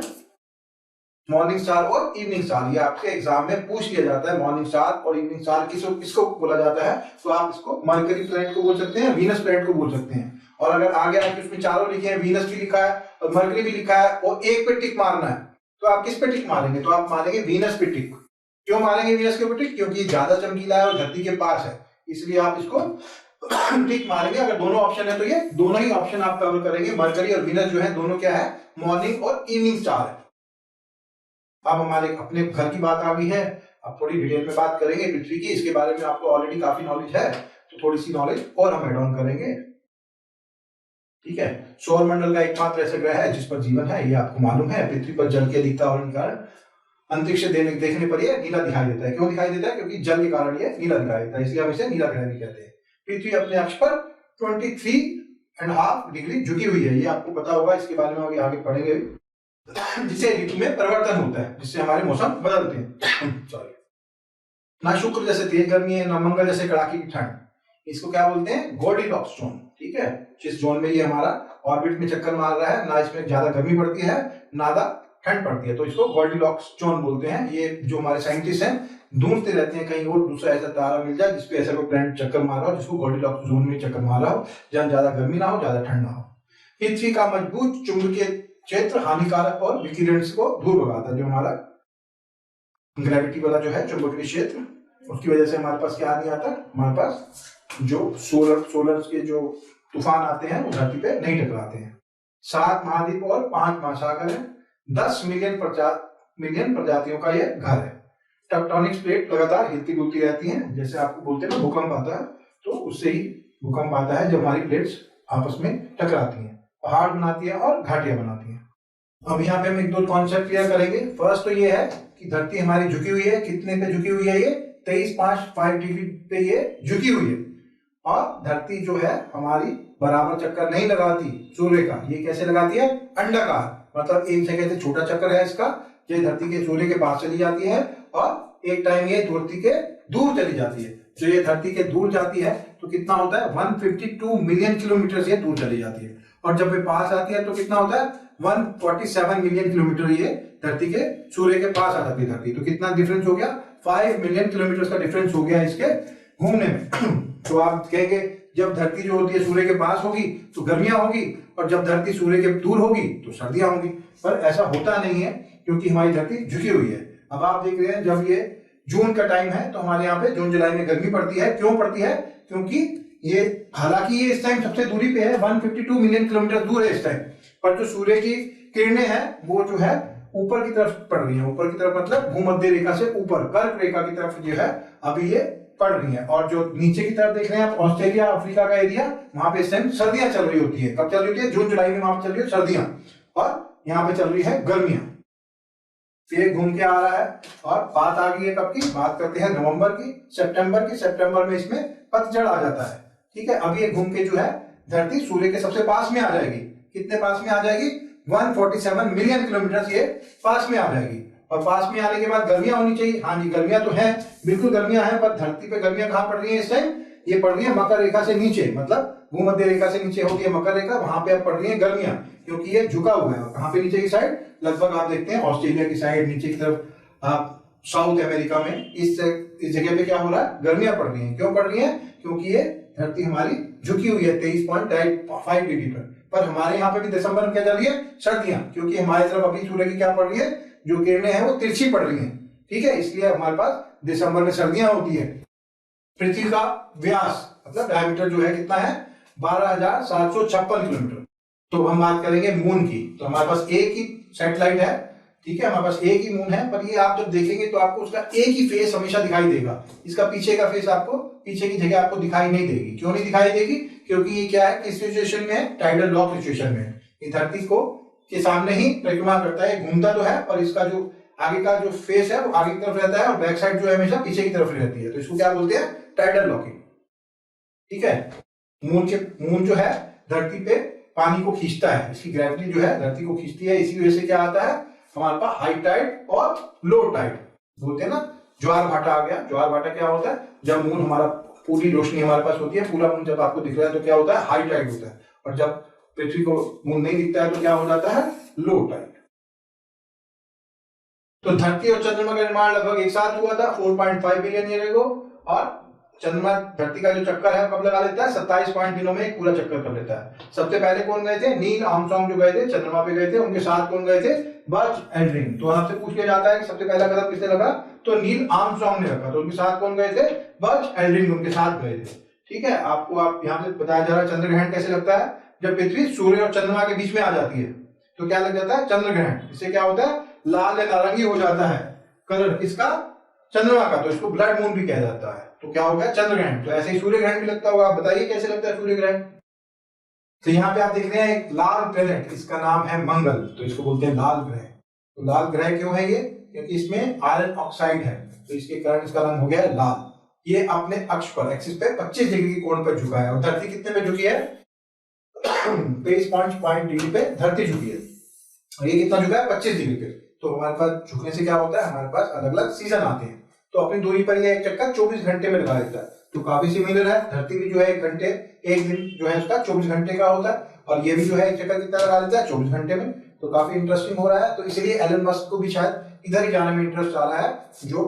मॉर्निंग स्टार और इवनिंग स्टार। ये आपके एग्जाम में पूछ लिया जाता है, मॉर्निंग स्टार और इवनिंग स्टार किसको बोला जाता है, तो आप इसको मरकरी प्लैनेट को बोल सकते हैं, वीनस प्लैनेट को बोल सकते हैं। और अगर आगे आपके उसमें चारों लिखे हैं, वीनस भी लिखा है और मरकरी भी लिखा है, और एक पे टिक मारना है, तो आप किस पे टिक मारेंगे, तो आप मारेंगे वीनस पे टिक। क्यों मारेंगे वीनस के ऊपर टिक, क्योंकि ज्यादा चमकीला है और धरती के पास है, इसलिए आप इसको टिक मारेंगे। अगर दोनों ऑप्शन है तो ये दोनों ही ऑप्शन आप कवर करेंगे। मरकरी और वीनस जो है दोनों क्या है, मॉर्निंग और इवनिंग स्टार है। अब हमारे अपने घर की बात आ गई है, अब थोड़ी डिटेल में बात करेंगे पृथ्वी की। इसके बारे में आपको ऑलरेडी काफी नॉलेज है, तो थोड़ी सी नॉलेज और हम एड ऑन करेंगे। ठीक है। सौरमंडल का एकमात्र ऐसा ग्रह है जिस पर जीवन है, ये आपको मालूम है। पृथ्वी पर जल के अधिकता होने के कारण अंतरिक्ष देखने पर ये नीला दिखाई देता है। क्यों दिखाई देता है? क्योंकि जल के कारण ये नीला दिखाई देता है, इसलिए हम इसे नीला ग्रह भी कहते हैं। पृथ्वी अपने अक्ष पर 23.5 डिग्री झुकी हुई है, ये आपको पता होगा, इसके बारे में अभी आगे पढ़ेंगे। जिससे ऋतु में परिवर्तन होता है, जिससे हमारे मौसम बदलते हैं। सॉरी, ना शुक्र जैसे तेज गर्मी है, ना मंगल जैसे कड़ाके की ठंड। इसको क्या बोलते हैं? Goldilocks zone. ठीक है, जिस जोन में ये हमारा ऑर्बिट में चक्कर मार रहा है, ना इसमें ज्यादा गर्मी पड़ती है ना ठंड पड़ती है, तो इसको गोल्डीलॉक्स जोन बोलते हैं। ये जो हमारे साइंटिस्ट हैं ढूंढते रहते हैं कहीं और दूसरा ऐसा तारा मिल जाए जिसपे ऐसा कोई प्लैनेट चक्कर मार रहा हो, जिसको गोल्डीलॉक्स जोन में चक्कर मार रहा हो, जहां ज्यादा गर्मी ना हो ज्यादा ठंड ना हो। पृथ्वी का मजबूत चुंबकीय क्षेत्र हानिकारक और विकिरण को दूर भगाता है। जो हमारा ग्रेविटी वाला जो है चुंबकीय क्षेत्र, उसकी वजह से हमारे पास क्या नहीं आता, हमारे पास जो सोलर के जो तूफान आते हैं वो धरती पे नहीं टकराते हैं। 7 महाद्वीप और 5 महासागर है। 10 मिलियन प्रजातियों का ये घर है। टेक्टोनिक प्लेट लगातार हिलती डुलती रहती हैं, जैसे आपको बोलते हैं ना भूकंप आता है, तो उससे ही भूकंप आता है जब हमारी प्लेट्स आपस में टकराती हैं, पहाड़ बनाती है और घाटियां बनाती हैं। अब यहाँ पे हम 1-2 कॉन्सेप्ट क्लियर करेंगे। फर्स्ट तो ये है कि धरती हमारी झुकी हुई है। कितने पे झुकी हुई है? ये 23.5 डिग्री पे ये झुकी हुई है। और धरती जो है हमारी बराबर चक्कर नहीं लगाती सूर्य का। ये कैसे लगाती है? अंडाकार, मतलब एक जगह से छोटा चक्कर है इसका, ये धरती के सूर्य के पास चली जाती है और एक टाइम ये धरती के दूर चली जाती है। जो ये धरती के दूर जाती है तो कितना होता है? 152 मिलियन किलोमीटर से दूर चली जाती है। और जब ये पास आती है तो कितना होता है? 147 मिलियन किलोमीटर ये धरती के सूर्य के पास आ जाती है धरती। तो कितना डिफरेंस हो गया? 5 मिलियन किलोमीटर का डिफरेंस हो गया इसके घूमने में। तो आप कहेंगे जब धरती जो होती है सूर्य के पास होगी तो गर्मियां होगी, और जब धरती सूर्य के दूर होगी तो सर्दियां होंगी। पर ऐसा होता नहीं है, क्योंकि हमारी धरती झुकी हुई है। अब आप देख रहे हैं जब ये जून का टाइम है तो हमारे यहाँ पे जून जुलाई में गर्मी पड़ती है। क्यों पड़ती है? क्योंकि ये, हालांकि ये इस टाइम सबसे दूरी पे है, 152 मिलियन किलोमीटर दूर है इस टाइम, पर जो सूर्य की किरणें हैं वो जो है ऊपर की तरफ पड़ रही है। ऊपर की तरफ मतलब भूमध्य रेखा से ऊपर कर्क रेखा की तरफ जो है अभी ये पड़ रही है। और जो नीचे की तरफ देख रहे हैं आप, ऑस्ट्रेलिया अफ्रीका का एरिया, वहां पे इस टाइम सर्दियां चल रही होती है। कब चल रही होती है? जून जुलाई में वहां पे चल रही है सर्दियां, और यहाँ पे चल रही है गर्मियां। फिर घूम के आ रहा है, और बात आ गई है कब की? बात करते हैं नवंबर की, सितंबर की। सितंबर में इसमें पतझड़ आ जाता है। ठीक है, अब ये घूम के जो है धरती सूर्य के सबसे पास में आ जाएगी। कितने पास में आ जाएगी? 147 मिलियन किलोमीटर ये पास में आ जाएगी। और पास में आने के बाद गर्मियां होनी चाहिए। हाँ जी, गर्मियां तो है, बिल्कुल गर्मियां हैं, पर धरती पे गर्मियां कहां पड़ रही है इस टाइम? ये पड़ रही है मकर रेखा से नीचे, मतलब भूमध्य रेखा से नीचे होती है मकर रेखा, वहां पे अब पड़ रही है गर्मियां, क्योंकि ये झुका हुआ है। कहां पे? नीचे की साइड, लगभग आप देखते हैं ऑस्ट्रेलिया की साइड, नीचे की तरफ, आप साउथ अमेरिका में इस जगह पे क्या हो रहा है? गर्मियां पड़ रही है। क्यों पड़ रही है? क्योंकि ये धरती हमारी झुकी हुई है 23.5 डिग्री पर हमारे यहाँ पे भी दिसंबर में क्या चल रही है? सर्दियां, क्योंकि हमारी तरफ अभी सूर्य की क्या पड़ रही है? जो किरणें हैं वो तिरछी पड़ रही हैं। ठीक है, इसलिए हमारे पास दिसंबर में सर्दियां होती है। पृथ्वी का व्यास मतलब डायमीटर जो है कितना है? 12,756 किलोमीटर। तो हम बात करेंगे मून की, तो हमारे पास एक ही सैटेलाइट है। ठीक है, हमारे पास एक ही मून है, पर ये आप जब देखेंगे तो आपको उसका एक ही फेस हमेशा दिखाई देगा। इसका पीछे का फेस आपको, पीछे की जगह आपको दिखाई नहीं देगी। क्यों नहीं दिखाई देगी? क्योंकि ये क्या है? किस सिचुएशन में है? टाइडल लॉक सिचुएशन में। ये धरती को के सामने ही परिक्रमा करता है, घूमता तो है, पर इसका जो आगे का जो फेस है वो आगे की तरफ रहता है, और बैक साइड जो है हमेशा पीछे की तरफ रहती है। तो इसको क्या बोलते हैं? Tidal locking. ठीक है, मून जो है धरती पे पानी को खींचता है, इसकी ग्रेविटी जो है धरती को खींचती है। इसी वजह से क्या आता है हमारे पास? हाई टाइड और लो टाइड बोलते हैं ना। ज्वार भाटा आ गया। ज्वार भाटा क्या होता है? जब मून हमारा पूरी रोशनी हमारे पास होती है, पूरा मून जब आपको दिख रहा है तो क्या होता है? हाई टाइड होता है। और जब पृथ्वी को मून नहीं दिखता है तो क्या हो जाता है? Low tide. तो धरती और चंद्रमा का निर्माण लगभग एक साथ हुआ था 4.5 बिलियन ईयर अगो। और चंद्रमा धरती का जो चक्कर है कब लगा लेता है? 27 दिनों में एक पूरा चक्कर कर लेता है। सबसे पहले कौन गए थे? नील आर्मस्ट्रांग जो गए थे चंद्रमा पे गए थे, उनके साथ कौन गए थे? Buzz Aldrin. तो आपसे पूछ लिया जाता है कि सबसे पहला कदम किसने रखा? तो नील आर्मस्ट्रांग ने रखा। तो उनके साथ कौन गए थे? बज एल्ड्रिन उनके साथ गए थे। ठीक है, आपको आप यहाँ से बताया जा रहा है चंद्र ग्रहण कैसे लगता है? जब पृथ्वी सूर्य और चंद्रमा के बीच में आ जाती है तो क्या लग जाता है? चंद्र ग्रहण। इससे क्या होता है? लाल या नारंगी हो जाता है कलर किसका? चंद्रमा का। तो इसको ब्लड मून भी कहा जाता है। तो क्या हो गया? चंद्र ग्रहण। तो ऐसे ही सूर्य ग्रहण भी लगता होगा। आप बताइए कैसे लगता है सूर्य ग्रहण? तो यहाँ पे आप देख रहे हैं एक लाल प्लेनेट, इसका नाम है मंगल, तो इसको बोलते हैं लाल ग्रह। तो लाल ग्रह क्यों है ये? क्योंकि इसमें आयरन ऑक्साइड है, तो इसके कारण इसका रंग हो गया है लाल। ये अपने अक्ष पर, एक्सिस पे 25 डिग्री की कोण पर झुका है। और धरती कितने पे झुकी है? 23.5 डिग्री पे धरती झुकी है। और ये कितना झुका है? 25 डिग्री पे। तो हमारे पास झुकने से क्या होता है, हमारे पास अलग अलग सीजन आते हैं। तो अपनी दूरी पर ये एक चक्कर 24 घंटे में लगा देता है, तो काफी सिमिलर है। धरती भी जो है एक दिन जो है उसका 24 घंटे का होता है, और ये भी जो है एक चक्कर कितना लगा देता है? 24 घंटे में। तो काफी इंटरेस्टिंग हो रहा है। तो इसलिए एलन मस्क को भी शायद इधर ही जाने में इंटरेस्ट आ रहा है। जो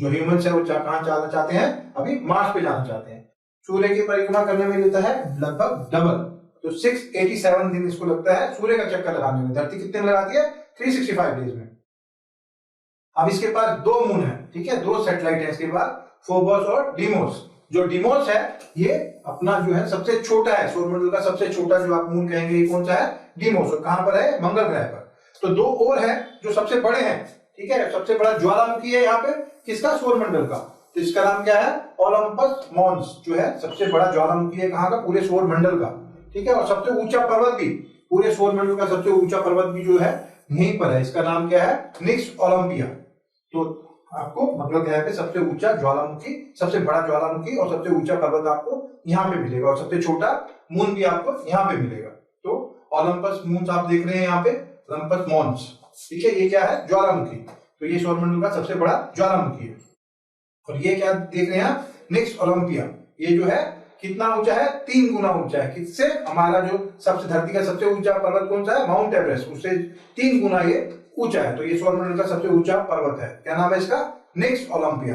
ह्यूमंस है वो कहाँ जाना चाहते हैं? अभी मार्स पे जाना चाहते हैं। सूर्य की परिक्रमा करने में लेता है लगभग डबल, तो 687 दिन इसको लगता है सूर्य का चक्कर लगाने में। धरती कितने में लगाती है? 365 डेज में। अब इसके पास 2 मून है, ठीक है, 2 सैटेलाइट है इसके पास, फोबोस और डीमोस। जो डीमोस है ये अपना जो है सबसे छोटा है, सौरमंडल का सबसे छोटा जो आप मून कहेंगे, ये कौन सा है? डीमोस। और कहां पर है? मंगल ग्रह पर। तो 2 और है जो सबसे बड़े हैं, ठीक है। सबसे बड़ा ज्वालामुखी है यहाँ पे किसका? सौरमंडल का। तो इसका नाम क्या है? ओलंपस मॉन्स जो है सबसे बड़ा ज्वालामुखी है। कहाँ का? पूरे सौरमंडल का, ठीक है। और सबसे ऊंचा पर्वत भी, पूरे सौरमंडल का सबसे ऊंचा पर्वत भी जो है यहीं पर है। इसका नाम क्या है? निक्स ओलंपिया। तो आपको मंगल ग्रह पे सबसे ऊंचा ज्वालामुखी, सबसे बड़ा ज्वालामुखी और सबसे ऊंचा पर्वत आपको यहाँ पे मिलेगा, और सबसे छोटा मून भी आपको यहाँ पे मिलेगा। तो ओलंपस मून्स आप देख रहे हैं यहाँ पे, ओलंपस मॉन्स, ठीक है। ये क्या है? ज्वालामुखी। तो ये सौरमंडल का सबसे बड़ा ज्वालामुखी है। और ये क्या देख रहे हैं? निक्स ओलंपिया। ये जो है कितना ऊंचा है? 3 गुना ऊंचा है। किससे? हमारा जो सबसे धरती का सबसे ऊंचा पर्वत कौन सा है? माउंट एवरेस्ट, उससे 3 गुना ये ऊंचा है। तो ये सौरमंडल का सबसे ऊंचा पर्वत है। क्या नाम है इसका? निक्स ओलंपिया,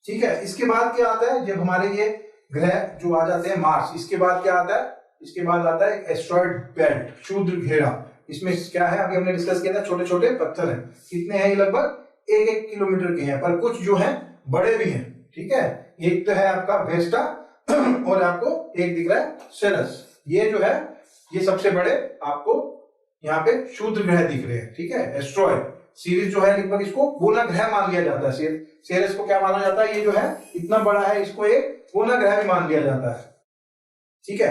ठीक है। इसके बाद क्या आता है? जब हमारे ये ग्रह जो आ जाते हैं मार्स, इसके बाद क्या आता है? इसके बाद आता है एस्ट्रॉइड बेल्ट, क्षुद्र घेरा। इसमें क्या है? अभी हमने डिस्कस किया था, छोटे छोटे पत्थर हैं। कितने हैं? ये लगभग 1-1 किलोमीटर के हैं, पर कुछ जो है बड़े भी हैं, ठीक है। एक तो है आपका वेस्टा और आपको एक दिख रहा है सेरस। ये जो है ये सबसे बड़े आपको यहाँ पे क्षुद्र ग्रह दिख रहे हैं, ठीक है। एस्ट्रॉइड सीरीज जो है लगभग इसको गोला ग्रह मान लिया जाता है। सेरेस को क्या माना जाता है? ये जो है इतना बड़ा है, इसको एक गोला ग्रह भी मान लिया जाता है, ठीक है।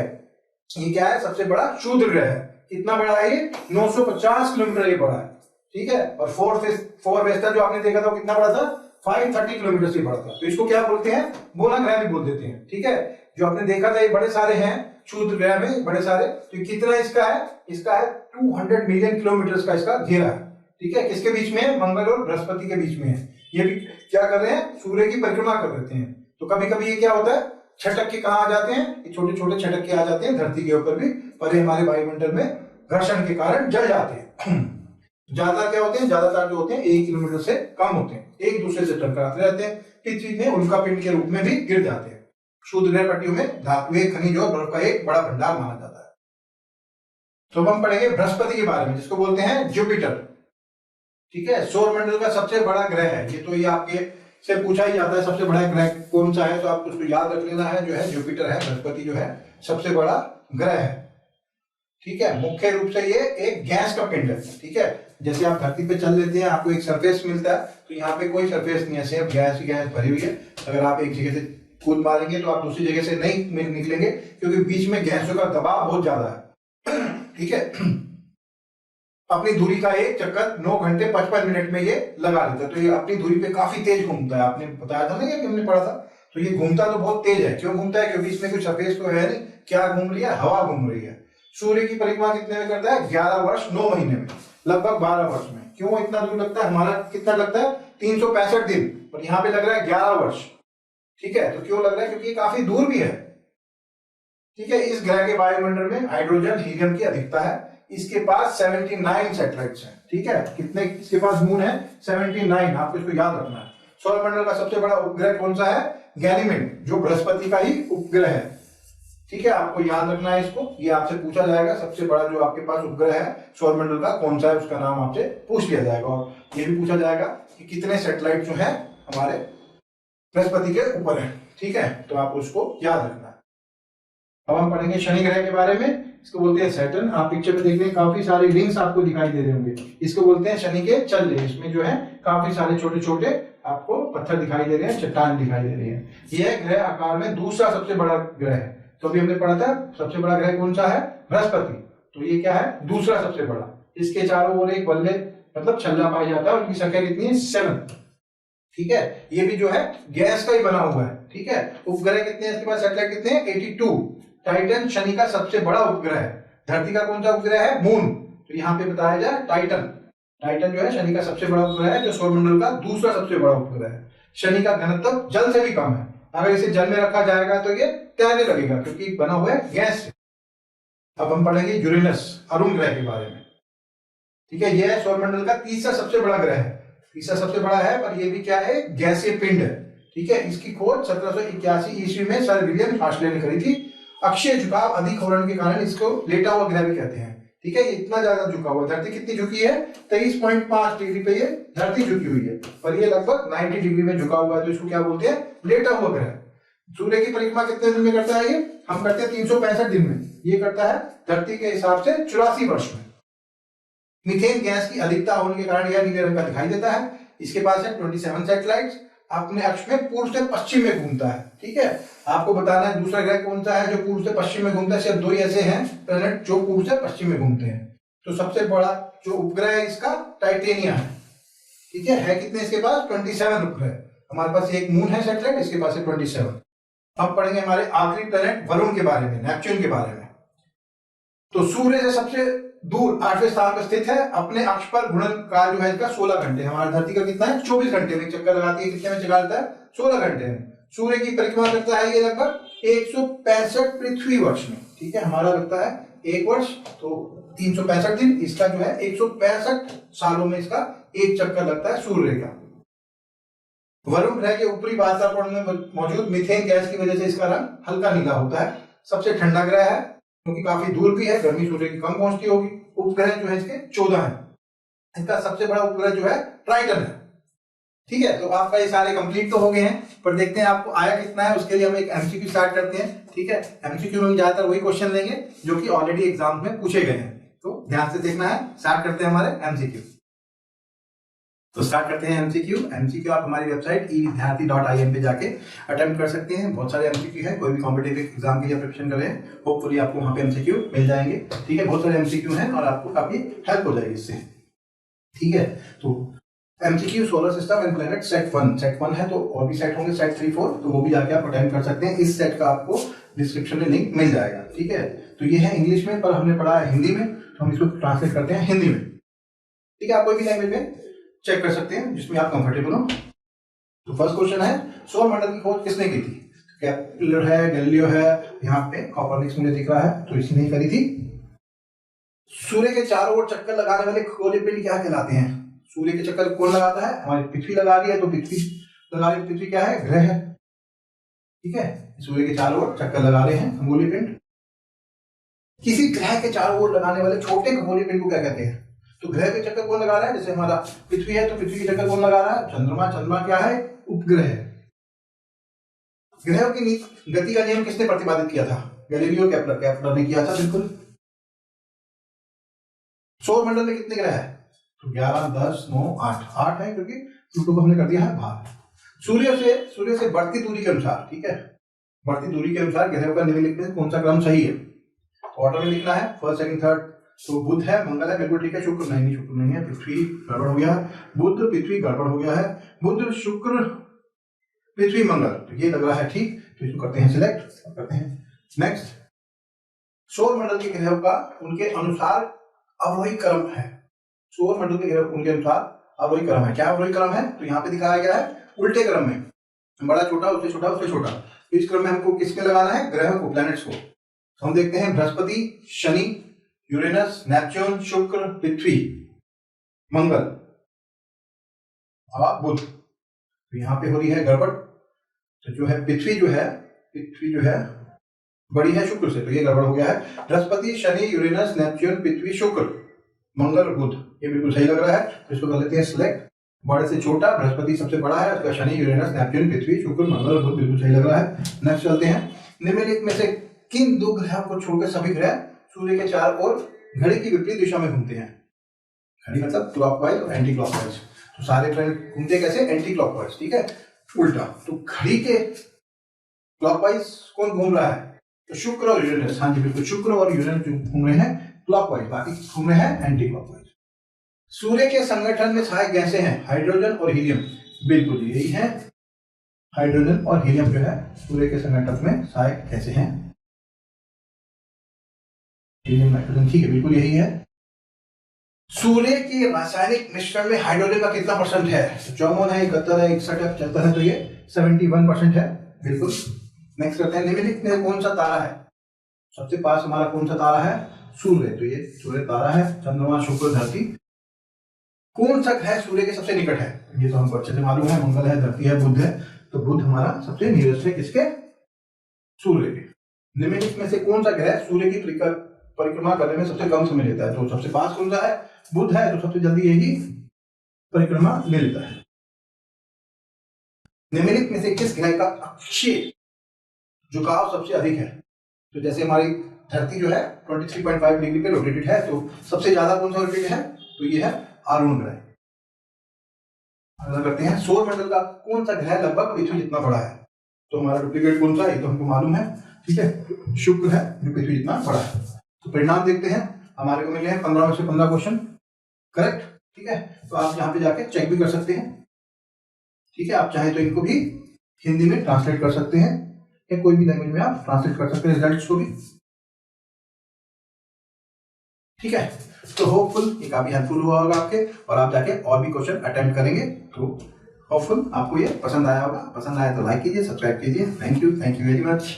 ये क्या है? सबसे बड़ा क्षुद्र ग्रह है। कितना बड़ा है ये? 950 किलोमीटर ये बड़ा है, ठीक है। और फोर वेस्टा जो आपने देखा था वो कितना बड़ा था? 530 किलोमीटर से बड़ा था। तो इसको क्या बोलते हैं? गोला ग्रह भी बोल देते हैं, ठीक है। जो आपने देखा था ये बड़े सारे हैं क्षुद्र ग्रह में, बड़े सारे। तो कितना इसका है? इसका है 200 मिलियन किलोमीटर का इसका घेरा है, ठीक है। किसके बीच में है? मंगल और बृहस्पति के बीच में है। ये भी क्या कर रहे हैं? सूर्य की परिक्रमा कर देते हैं। तो कभी कभी ये क्या होता है? छटक के कहाँ आ जाते हैं? ये छोटे छोटे छटक के आ जाते हैं धरती के ऊपर भी, पर ये हमारे वायुमंडल में घर्षण के कारण जल जाते हैं। ज्यादा क्या होते हैं? ज्यादातर जो होते हैं 1 किलोमीटर से कम होते हैं, एक दूसरे से टकराते रहते हैं, पृथ्वी में उल्का पिंड के रूप में भी गिर जाते हैं। क्षुद्र ग्रह पट्टियों में धातुएं, खनिज और बर्फ का एक बड़ा भंडार माना जाता है। तो हम पढ़ेंगे बृहस्पति के बारे में, जिसको बोलते हैं जुपिटर, ठीक है। सौरमंडल का सबसे बड़ा ग्रह है ये। तो ये आपके से पूछा ही जाता है सबसे बड़ा ग्रह कौन सा है, तो आपको उसको याद रख लेना है, जो है जुपिटर है। बृहस्पति जो है सबसे बड़ा ग्रह है, ठीक है। मुख्य रूप से ये एक गैस का पिंड है, ठीक है। जैसे आप धरती पे चल लेते हैं, आपको एक सरफेस मिलता है, तो यहाँ पे कोई सरफेस नहीं है, सिर्फ गैस ही गैस भरी हुई है। अगर आप एक जगह से कूद मारेंगे तो आप दूसरी जगह से नहीं निकलेंगे, क्योंकि बीच में गैसों का दबाव बहुत ज्यादा है, ठीक है। अपनी दूरी का एक चक्कर 9 घंटे 55 मिनट में ये लगा लेता है। तो ये अपनी दूरी पे काफी तेज घूमता है। आपने बताया था ना कि हमने पढ़ा था। तो ये घूमता तो बहुत तेज है। क्यों घूमता है? क्योंकि इसमें कोई सरफेस तो है नहीं। क्या घूम रही है? हवा घूम रही है। सूर्य की परिक्रमा कितने में करता है? 11 वर्ष 9 महीने में, लगभग 12 वर्ष में। क्यों इतना दूर लगता है? हमारा कितना लगता है? 365 दिन, और यहाँ पे लग रहा है 11 वर्ष, ठीक है। तो क्यों लग रहा है? क्योंकि काफी दूर भी है, ठीक है। इस ग्रह के वायुमंडल में हाइड्रोजन, हीलियम की अधिकता है। इसके पास 79 सैटेलाइट्स हैं, ठीक है। कितने इसके पास मून है? 79। आपको इसको याद रखना है। सौरमंडल का सबसे बड़ा उपग्रह कौन सा है? गैनीमेड, जो बृहस्पति का ही उपग्रह है, ठीक है। आपको याद रखना है इसको, ये आपसे पूछा जाएगा। सबसे बड़ा जो आपके पास उपग्रह है सौरमंडल का कौन सा है, उसका नाम आपसे पूछ लिया जाएगा। और ये भी पूछा जाएगा कि कितने सैटेलाइट जो है हमारे बृहस्पति के ऊपर है, ठीक है। तो आप उसको याद रखना है। अब हम पढ़ेंगे शनि ग्रह के बारे में। इसको बोलते हैं सैटर्न। आप पिक्चर में देख रहे हैं काफी सारे रिंग्स आपको दिखाई दे रहे होंगे। इसको बोलते हैं शनि के चल्ले। इसमें जो है काफी सारे छोटे छोटे आपको पत्थर दिखाई दे रहे हैं, चट्टान दिखाई दे रही है। यह ग्रह आकार में दूसरा सबसे बड़ा ग्रह है, तो अभी हमने पढ़ा था सबसे बड़ा ग्रह कौन सा है, बृहस्पति। तो ये क्या है, दूसरा सबसे बड़ा। इसके चारों ओर एक बल्ले मतलब छल्ला पाया जाता है, उनकी संख्या कितनी है, 7। ठीक है, ये भी जो है गैस का ही बना हुआ है। ठीक है, उपग्रह कितने हैं इसके पास, सैटेलाइट कितने हैं, 82। टाइटन शनि का सबसे बड़ा उपग्रह है। धरती का कौन सा उपग्रह है, मून। तो यहाँ पे बताया जाए टाइटन। टाइटन जो है शनि का सबसे बड़ा उपग्रह है, जो सौरमंडल का दूसरा सबसे बड़ा उपग्रह है। शनि का घनत्व जल से भी कम है। अगर इसे जल में रखा जाएगा तो ये तैरने लगेगा, क्योंकि बना हुआ है गैस से। अब हम पढ़ेंगे यूरेनस, अरुण ग्रह के बारे में। ठीक है, यह सौरमंडल का तीसरा सबसे बड़ा ग्रह है। तीसरा सबसे बड़ा है, पर ये भी क्या है, गैसीय पिंड है। ठीक है, इसकी खोज 1781 ईस्वी में सर विलियम हार्शले ने करी थी। अक्षीय झुकाव अधिक होने के कारण इसको लेटा हुआ ग्रह भी कहते हैं। ठीक है, ये इतना ज्यादा झुका हुआ, धरती कितनी झुकी है, 23.5 डिग्री पे ये धरती झुकी हुई है, पर ये लगभग 90 डिग्री में झुका हुआ है, तो इसको क्या बोलते हैं, लेटा हुआ ग्रह। सूर्य की परिक्रमा कितने दिन में करता है ये, हम करते हैं 365 दिन में, ये करता है धरती के हिसाब से 84 वर्ष में। मीथेन गैस की अधिकता होने के कारण यह नीले रंग का दिखाई देता है। इसके पास है 27 सैटेलाइट्स, अपने अक्ष में पूर्व से पश्चिम में घूमता है। ठीक है, आपको बताना है दूसरा ग्रह कौन सा है जो पूर्व से पश्चिम में घूमता है। सिर्फ 2 ही ऐसे हैं प्लैनेट जो पूर्व से पश्चिम में घूमते हैं। तो सबसे बड़ा जो उपग्रह है इसका टाइटेनिया है। ठीक है कितने इसके पास, 27 उपग्रह। हमारे पास एक मून है सैटेलाइट, इसके पास है 27। अब पढ़ेंगे हमारे आखिरी प्लैनेट वरुण के बारे में, नेपच्यून के बारे में। तो सूर्य से सबसे दूर 8वें स्थान पर स्थित है। अपने अक्ष पर घूर्णन काल जो है इसका 16 घंटे। हमारी धरती का कितना है, 24 घंटे में चक्कर लगाती है। कितने में चलाता है, 16 घंटे में। सूर्य की परिक्रमा करता है ये लगभग 165 पृथ्वी वर्ष में। ठीक है, हमारा लगता है 1 वर्ष, तो 365 दिन, इसका जो है 165 सालों में इसका एक चक्कर लगता है सूर्य का। वरुण ग्रह के ऊपरी वातावरण में मौजूद मीथेन गैस की वजह से इसका रंग हल्का नीला होता है। सबसे ठंडा ग्रह है, क्योंकि काफी दूर भी है, गर्मी सूर्य की कम पहुंचती होगी। उपग्रह जो है इसके 14 है। इसका सबसे बड़ा उपग्रह जो है ट्राइटन है। ठीक है, तो आपका ये सारे कंप्लीट तो हो गए हैं, पर देखते हैं आपको आया कितना है। उसके लिए हम एक एमसीक्यू स्टार्ट करते हैं। ठीक है, एमसीक्यू में ज्यादातर वही क्वेश्चन लेंगे जो कि ऑलरेडी एग्जाम में पूछे गए हैं, तो ध्यान से देखना है। स्टार्ट करते हैं हमारे एमसीक्यू। तो स्टार्ट करते हैं एमसीक्यू। एमसीक्यू आप हमारी वेबसाइट evidyarthi.in पे जाके अटेम्प्ट कर सकते हैं। बहुत सारे एमसीक्यू है, कोई भी कॉम्पिटिटिव एग्जाम के लिए प्रिपरेशन कर रहे हैं, होपफुली आपको वहां पे एमसीक्यू मिल जाएंगे। ठीक है, बहुत सारे एमसीक्यू हैं और आपको काफी हेल्प हो जाएगी इससे। ठीक है, तो MCQ solar system and planet set 1 है, तो और भी सेट होंगे सेट 3, 4, तो वो भी जाके आप अटेम्प्ट कर सकते हैं। इस सेट का आपको डिस्क्रिप्शन में लिंक मिल जाएगा। ठीक है, तो ये है इंग्लिश में, पर हमने पढ़ा है हिंदी में, तो हम इसको ट्रांसलेट करते हैं हिंदी में। ठीक है, आप कोई भी लैंग्वेज में चेक कर सकते हैं जिसमें आप कंफर्टेबल हो। तो फर्स्ट क्वेश्चन है, सौरमंडल की खोज किसने की थी। केपलर है, गैलीलियो है, यहाँ पे कॉपरनिकस मुझे दिख रहा है, तो इसने ही करी थी। सूर्य के चारों ओर चक्कर लगाने वाले खगोलीय पिंड क्या कहलाते हैं। सूर्य के चक्कर कौन लगाता है, हमारी पृथ्वी लगा रही है, तो पृथ्वी लगा रही, पृथ्वी क्या है, ग्रह है। ठीक है, सूर्य के चारों ओर चक्कर लगा रहे हैं खगोलीय पिंड। किसी ग्रह के चारों ओर लगाने वाले छोटे खगोलीय पिंड को क्या कहते हैं। तो ग्रह के चक्कर कौन लगा रहा है, जैसे हमारा पृथ्वी है, तो पृथ्वी के चक्कर कौन लगा रहा है, चंद्रमा। चंद्रमा क्या है, उपग्रह है। ग्रहों की गति का नियम किसने प्रतिपादित किया था, गैलीलियो केपलर ने किया था, बिल्कुल। सौरमंडल में कितने ग्रह है, तो 11, 10, 9, 8 है, क्योंकि प्लूटो को हमने कर दिया है बाहर। सूर्य से बढ़ती दूरी के अनुसार, ठीक है, बढ़ती दूरी के अनुसार ग्रहों का निम्नलिखित में कौन सा क्रम सही है। ऑर्डर में लिखना है, फर्स्ट, सेकंड, थर्ड। तो बुध है, मंगल है, बिल्कुल ठीक है। शुक्र नहीं है, पृथ्वी गड़बड़ हो गया है। बुध, पृथ्वी गड़बड़ हो गया है। बुध, शुक्र, पृथ्वी, मंगल, तो ये लग रहा है ठीक, तो इसको करते हैं सिलेक्ट, करते हैं नेक्स्ट। सौरमंडल के ग्रहों का उनके अनुसार अवरोही क्रम है। सौरमंडल के ग्रह उनके अनुसार अवरोही क्रम है। क्या अवरोही क्रम है, तो यहाँ पे दिखाया गया है उल्टे क्रम में, बड़ा छोटा, उससे छोटा, उससे छोटा। तो इस क्रम में हमको किसमें लगाना है, ग्रहों को, प्लैनेट्स को। तो हम देखते हैं बृहस्पति, शनि, यूरेनस, नेपच्यून, शुक्र, पृथ्वी, मंगल और बुध। तो यहाँ पे हो रही है गड़बड़। तो जो है पृथ्वी जो है बड़ी है शुक्र से, तो ये गड़बड़ हो गया है। बृहस्पति, शनि, यूरेनस, नेपच्यून, पृथ्वी, शुक्र, मंगल और बुध, ये बिल्कुल सही लग रहा है, तो इसको कर लेते हैं सिलेक्ट। बड़े से छोटा, बृहस्पति सबसे बड़ा है, उसका शनि, यूरेनस, नेपच्यून, पृथ्वी, शुक्र, मंगल और बुध बिल्कुल सही लग रहा है। नेक्स्ट चलते हैं, निम्नलिखित में से किन 2 ग्रहों को छोड़कर सभी ग्रह सूर्य के चारों ओर घड़ी की विपरीत दिशा में घूमते हैं। घड़ी मतलब क्लॉकवाइज और एंटी क्लॉकवाइज। तो सारे प्लैनेट घूमते कैसे, एंटी क्लॉकवाइज, ठीक है, उल्टा। तो घड़ी के क्लॉकवाइज कौन घूम रहा है, तो शुक्र और यूरेनस, हाँ जी बिल्कुल, शुक्र और यूरेनस घूम रहे हैं क्लॉकवाइज, बाकी घूम रहे हैं एंटी क्लॉकवाइज। सूर्य के संगठन में सहायक गैसें हैं हाइड्रोजन और हीलियम, बिल्कुल यही है, हाइड्रोजन और हीलियम जो है सूर्य के संगठन में सहायक गैसें हैं, हीलियम नाइट्रोजन, ठीक है बिल्कुल यही है। सूर्य के रासायनिक मिश्रण में हाइड्रोजन का कितना परसेंट है? 54 है, 71 है, 61 है, 75 है, तो ये 71% है, बिल्कुल। नेक्स्ट करते हैं, निम्नलिखित में कौन सा तारा है? सबसे पास हमारा कौन सा तारा है? सूर्य, तो ये सूर्य तारा है, चंद्रमा, शुक्र, धरती। कौन सा ग्रह सूर्य के सबसे निकट है? ये तो हमको अच्छे से मालूम है, मंगल है, धरती है, बुध है, तो बुध हमारा सबसे नियरेस्ट है किसके? सूर्य के। निम्नलिखित में से कौन सा ग्रह सूर्य की परिक्रमा करने में सबसे कम समय लेता है? तो सबसे पास कौन सा है? बुध है, तो सबसे जल्दी यही परिक्रमा ले लेता है। निम्नलिखित में से किस ग्रह का अक्षीय झुकाव सबसे अधिक है? तो जैसे हमारी धरती जो है 23.5 डिग्री पे रोटेटेड है, तो सबसे ज्यादा कौन सा रोटेटेड है? तो ये है अरुण ग्रह। अगला करते हैं, सौर मंडल का कौन सा ग्रह लगभग पृथ्वी जितना बड़ा है? तो हमारा डुप्लीकेट कौन सा है? तो हमको मालूम है, ठीक है, शुक्र है जो पृथ्वी जितना बड़ा है। तो परिणाम देखते हैं, हमारे को मिले हैं 15 में से 15 क्वेश्चन करेक्ट, ठीक है। तो आप यहाँ पे जाके चेक भी कर सकते हैं, ठीक है। आप चाहे तो इनको भी हिंदी में ट्रांसलेट कर सकते हैं या कोई भी लैंग्वेज में आप ट्रांसलेट कर सकते हैं रिजल्ट्स को भी, ठीक है। तो होपफुल ये काफी हेल्पफुल हुआ होगा आपके, और आप जाके और भी क्वेश्चन अटेम्प्ट करेंगे, तो होपफुल आपको ये पसंद आया होगा। पसंद आया तो लाइक कीजिए, सब्सक्राइब कीजिए। Thank you very much.